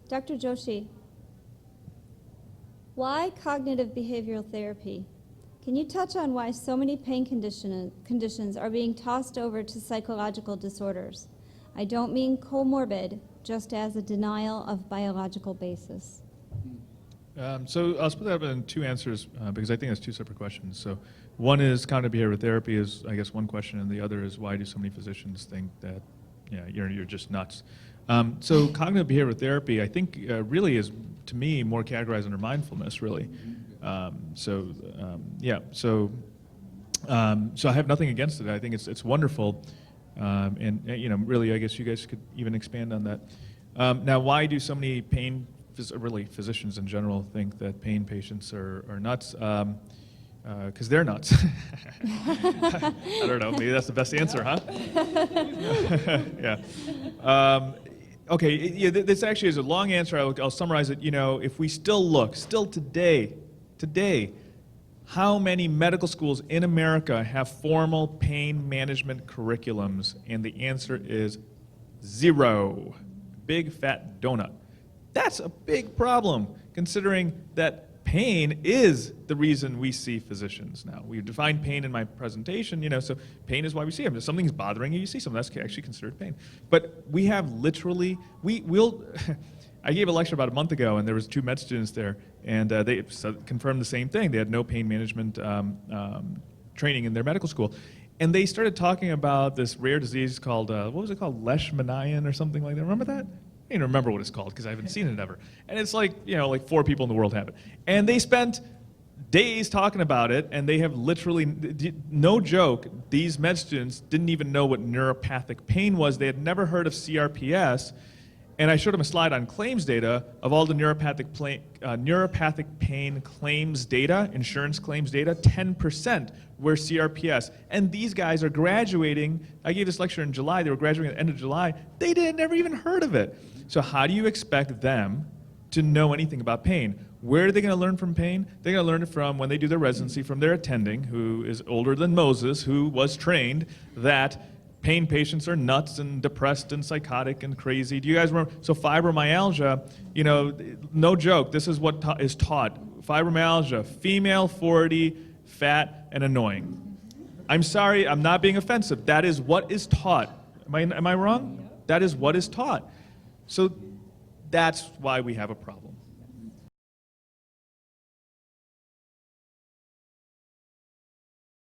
Dr. Joshi, why cognitive behavioral therapy? Can you touch on why so many pain conditions are being tossed over to psychological disorders? I don't mean comorbid, just as a denial of biological basis. So I'll split that up in two answers because I think that's two separate questions. So one is cognitive behavioral therapy is, I guess, one question, and the other is why do so many physicians think that you're just nuts? So cognitive behavioral therapy, I think, really is, to me, more categorized under mindfulness, really. So I have nothing against it. I think it's wonderful, and really, I guess you guys could even expand on that. Now, why do so many physicians in general think that pain patients are nuts? Because they're nuts. I don't know. Maybe that's the best answer, huh? Yeah. Okay. Yeah. This actually is a long answer. I'll summarize it. If we still today, how many medical schools in America have formal pain management curriculums? And the answer is 0. Big fat donut. That's a big problem, considering that pain is the reason we see physicians now. We defined pain in my presentation, so pain is why we see them. If something's bothering you, you see something. That's actually considered pain. But we have literally, I gave a lecture about a month ago, and there was 2 med students there, and they confirmed the same thing. They had no pain management training in their medical school. And they started talking about this rare disease called, what was it called? Leishmanian or something like that. Remember that? I don't remember what it's called because I haven't seen it ever. And it's like 4 people in the world have it. And they spent days talking about it, and they have literally, no joke, these med students didn't even know what neuropathic pain was. They had never heard of CRPS. And I showed them a slide on claims data of all the neuropathic pain claims data, insurance claims data, 10% were CRPS. And these guys are graduating. I gave this lecture in July. They were graduating at the end of July. They never even heard of it. So how do you expect them to know anything about pain? Where are they going to learn from pain? They're going to learn it from when they do their residency from their attending, who is older than Moses, who was trained that pain patients are nuts and depressed and psychotic and crazy. Do you guys remember? So fibromyalgia, no joke, this is what is taught. Fibromyalgia, female, 40, fat, and annoying. I'm sorry, I'm not being offensive. That is what is taught. Am I wrong? That is what is taught. So that's why we have a problem.